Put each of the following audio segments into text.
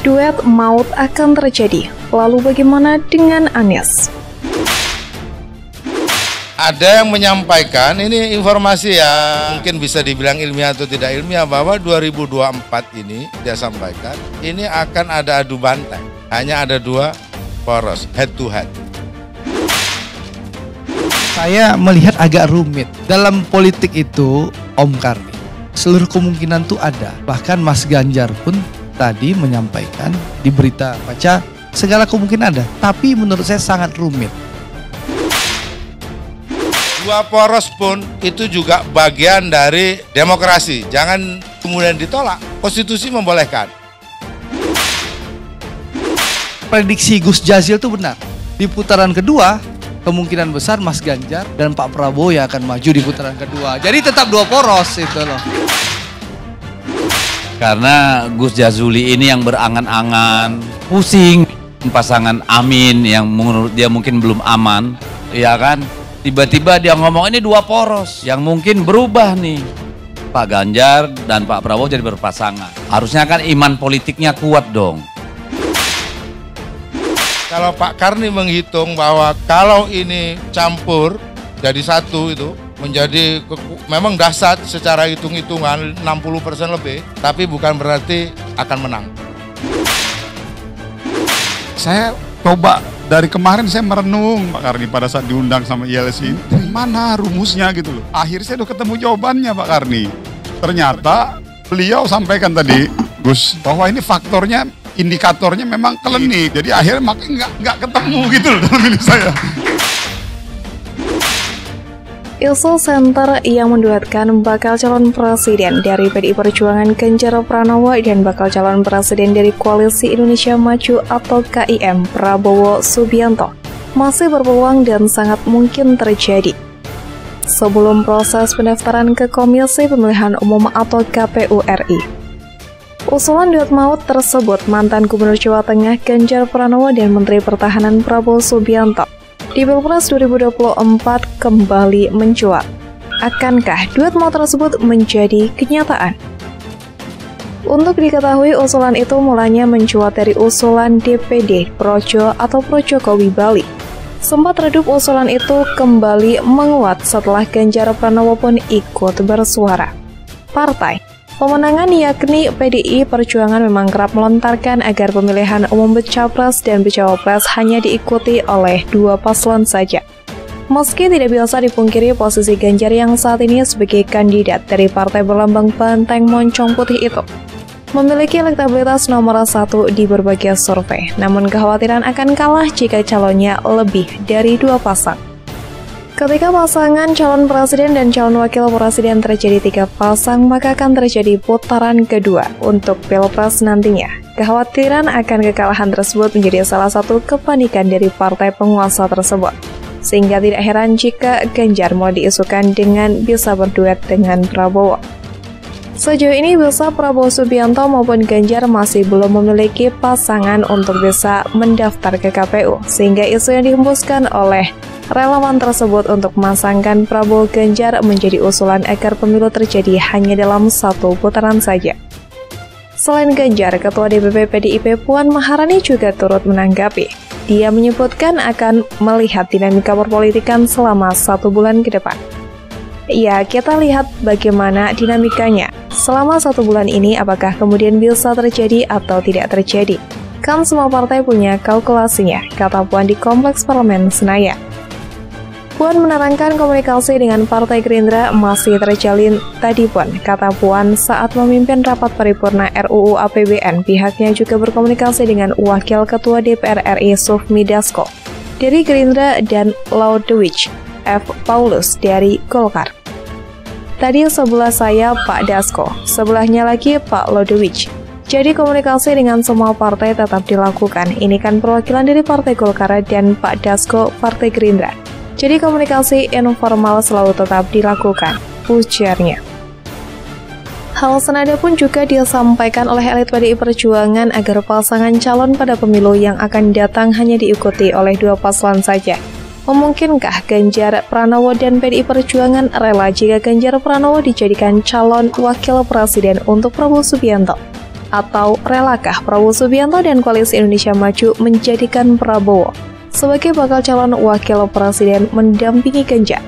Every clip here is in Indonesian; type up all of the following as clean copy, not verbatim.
Duet maut akan terjadi. Lalu bagaimana dengan Anies? Ada yang menyampaikan, ini informasi ya mungkin bisa dibilang ilmiah atau tidak ilmiah, bahwa 2024 ini dia sampaikan ini akan ada adu banteng. Hanya ada dua poros, head to head. Saya melihat agak rumit. Dalam politik itu, Om Karni, seluruh kemungkinan tuh ada. Bahkan Mas Ganjar pun tadi menyampaikan di berita baca segala kemungkinan ada. Tapi menurut saya sangat rumit. Dua poros pun itu juga bagian dari demokrasi. Jangan kemudian ditolak. Konstitusi membolehkan. Prediksi Gus Jazil itu benar. Di putaran kedua, kemungkinan besar Mas Ganjar dan Pak Prabowo yang akan maju di putaran kedua. Jadi tetap dua poros itu loh. Karena Gus Jazuli ini yang berangan-angan, pusing pasangan Amin yang menurut dia mungkin belum aman, ya kan? Tiba-tiba dia ngomong ini dua poros yang mungkin berubah nih. Pak Ganjar dan Pak Prabowo jadi berpasangan. Harusnya kan iman politiknya kuat dong. Kalau Pak Karni menghitung bahwa kalau ini campur jadi satu itu menjadi memang dahsyat secara hitung-hitungan 60% lebih, tapi bukan berarti akan menang. Saya coba dari kemarin saya merenung Pak Karni pada saat diundang sama ILC, dari mana rumusnya gitu loh. Akhirnya saya udah ketemu jawabannya Pak Karni. Ternyata beliau sampaikan tadi, Gus, bahwa ini faktornya, indikatornya memang klinik. Jadi akhirnya makanya nggak ketemu gitu loh dalam ini saya. Isu Center yang menduetkan bakal calon presiden dari PDI Perjuangan Ganjar Pranowo dan bakal calon presiden dari Koalisi Indonesia Maju atau KIM Prabowo Subianto masih berpeluang dan sangat mungkin terjadi. Sebelum proses pendaftaran ke Komisi Pemilihan Umum atau KPU RI. Usulan duet maut tersebut mantan Gubernur Jawa Tengah Ganjar Pranowo dan Menteri Pertahanan Prabowo Subianto di Pilpres 2024 kembali mencuat. Akankah duet maut tersebut menjadi kenyataan? Untuk diketahui, usulan itu mulanya mencuat dari usulan DPD Projo atau Projokowi Bali. Sempat redup usulan itu kembali menguat setelah Ganjar Pranowo pun ikut bersuara. Partai pemenangan yakni PDI Perjuangan memang kerap melontarkan agar pemilihan umum Capres dan Cawapres hanya diikuti oleh dua paslon saja. Meski tidak bisa dipungkiri posisi Ganjar yang saat ini sebagai kandidat dari partai berlambang banteng moncong putih itu memiliki elektabilitas nomor 1 di berbagai survei, namun kekhawatiran akan kalah jika calonnya lebih dari dua pasang. Ketika pasangan calon presiden dan calon wakil presiden terjadi 3 pasang, maka akan terjadi putaran kedua untuk Pilpres nantinya. Kekhawatiran akan kekalahan tersebut menjadi salah satu kepanikan dari partai penguasa tersebut. Sehingga tidak heran jika Ganjar mulai diisukan dengan bisa berduet dengan Prabowo. Sejauh ini bisa Prabowo Subianto maupun Ganjar masih belum memiliki pasangan untuk bisa mendaftar ke KPU, sehingga isu yang dihembuskan oleh relawan tersebut untuk memasangkan Prabowo Ganjar menjadi usulan agar pemilu terjadi hanya dalam satu putaran saja. Selain Ganjar, Ketua DPP PDIP Puan Maharani juga turut menanggapi. Dia menyebutkan akan melihat dinamika perpolitikan selama 1 bulan ke depan. Ya, kita lihat bagaimana dinamikanya. Selama 1 bulan ini apakah kemudian bisa terjadi atau tidak terjadi. Kan semua partai punya kalkulasinya, kata Puan di Kompleks Parlemen Senayan. Puan menerangkan komunikasi dengan Partai Gerindra masih terjalin tadi pun, kata Puan saat memimpin rapat paripurna RUU APBN. Pihaknya juga berkomunikasi dengan Wakil Ketua DPR RI Sufmi Dasko dari Gerindra dan Laudewich F. Paulus dari Golkar. Tadi sebelah saya Pak Dasko, sebelahnya lagi Pak Laudewich. Jadi komunikasi dengan semua partai tetap dilakukan. Ini kan perwakilan dari Partai Golkar dan Pak Dasko Partai Gerindra. Jadi komunikasi informal selalu tetap dilakukan, ujarnya. Hal senada pun juga disampaikan oleh elit PDI Perjuangan agar pasangan calon pada pemilu yang akan datang hanya diikuti oleh dua paslon saja. Memungkinkah Ganjar Pranowo dan PDI Perjuangan rela jika Ganjar Pranowo dijadikan calon wakil presiden untuk Prabowo Subianto? Atau relakah Prabowo Subianto dan Koalisi Indonesia Maju menjadikan Prabowo sebagai bakal calon wakil presiden mendampingi Ganjar?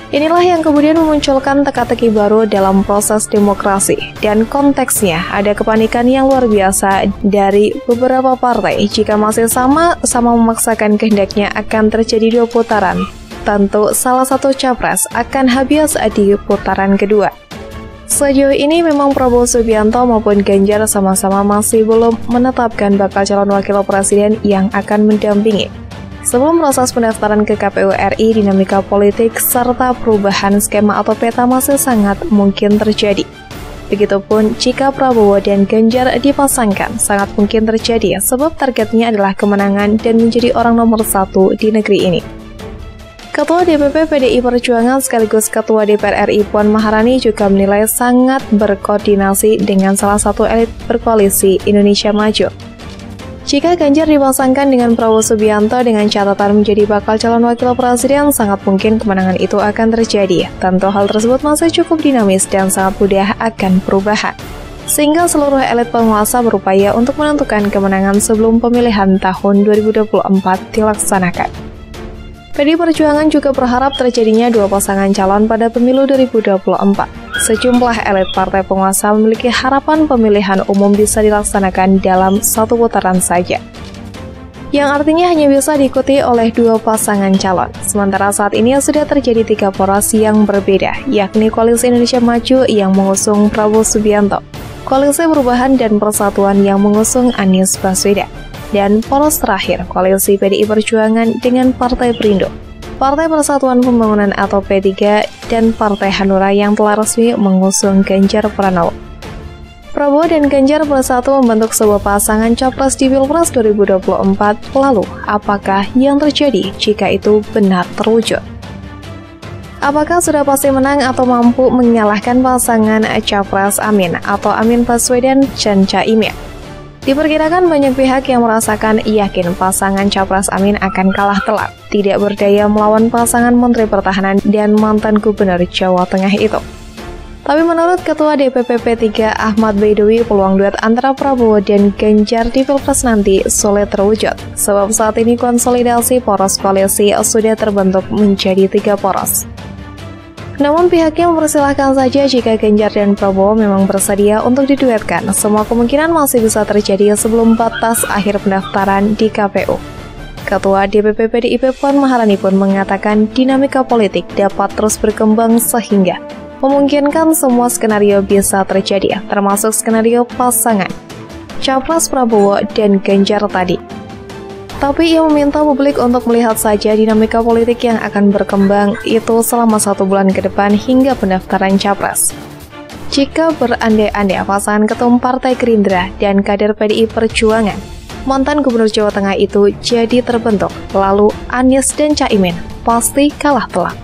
Inilah yang kemudian memunculkan teka-teki baru dalam proses demokrasi, dan konteksnya ada kepanikan yang luar biasa dari beberapa partai jika masih sama-sama memaksakan kehendaknya akan terjadi 2 putaran. Tentu salah satu capres akan habis di putaran kedua. Sejauh ini memang Prabowo Subianto maupun Ganjar sama-sama masih belum menetapkan bakal calon wakil presiden yang akan mendampingi. Sebelum proses pendaftaran ke KPU RI, dinamika politik serta perubahan skema atau peta masih sangat mungkin terjadi. Begitupun jika Prabowo dan Ganjar dipasangkan, sangat mungkin terjadi sebab targetnya adalah kemenangan dan menjadi orang nomor 1 di negeri ini. Ketua DPP PDI Perjuangan sekaligus Ketua DPR RI Puan Maharani juga menilai sangat berkoordinasi dengan salah satu elit berkoalisi Indonesia Maju. Jika Ganjar dipasangkan dengan Prabowo Subianto dengan catatan menjadi bakal calon wakil presiden, sangat mungkin kemenangan itu akan terjadi. Tentu hal tersebut masih cukup dinamis dan sangat mudah akan perubahan. Sehingga seluruh elit penguasa berupaya untuk menentukan kemenangan sebelum pemilihan tahun 2024 dilaksanakan. PDI Perjuangan juga berharap terjadinya 2 pasangan calon pada pemilu 2024. Sejumlah elit partai penguasa memiliki harapan pemilihan umum bisa dilaksanakan dalam 1 putaran saja, yang artinya hanya bisa diikuti oleh 2 pasangan calon. Sementara saat ini sudah terjadi 3 poros yang berbeda, yakni Koalisi Indonesia Maju yang mengusung Prabowo Subianto, Koalisi Perubahan dan Persatuan yang mengusung Anies Baswedan, dan poros terakhir Koalisi PDI Perjuangan dengan Partai Perindo, Partai Persatuan Pembangunan atau P3, dan Partai Hanura yang telah resmi mengusung Ganjar Pranowo. Prabowo dan Ganjar bersatu membentuk sebuah pasangan capres di Pilpres 2024. Lalu, apakah yang terjadi jika itu benar terwujud? Apakah sudah pasti menang atau mampu mengalahkan pasangan capres Amin atau Amin Baswedan dan Caimin? Diperkirakan banyak pihak yang merasakan yakin pasangan capres Amin akan kalah telak, tidak berdaya melawan pasangan Menteri Pertahanan dan mantan Gubernur Jawa Tengah itu. Tapi menurut Ketua DPP P3 Ahmad Baidowi, peluang duet antara Prabowo dan Ganjar di Pilpres nanti sulit terwujud, sebab saat ini konsolidasi poros koalisi sudah terbentuk menjadi 3 poros. Namun pihaknya mempersilahkan saja jika Ganjar dan Prabowo memang bersedia untuk diduetkan. Semua kemungkinan masih bisa terjadi sebelum batas akhir pendaftaran di KPU. Ketua DPP PDIP Puan Maharani pun mengatakan dinamika politik dapat terus berkembang sehingga memungkinkan semua skenario bisa terjadi, termasuk skenario pasangan capres Prabowo dan Ganjar tadi. Tapi ia meminta publik untuk melihat saja dinamika politik yang akan berkembang itu selama 1 bulan ke depan hingga pendaftaran capres. Jika berandai-andai pasangan ketum Partai Gerindra dan kader PDI Perjuangan, mantan Gubernur Jawa Tengah itu jadi terbentuk, lalu Anies dan Caimin pasti kalah telak.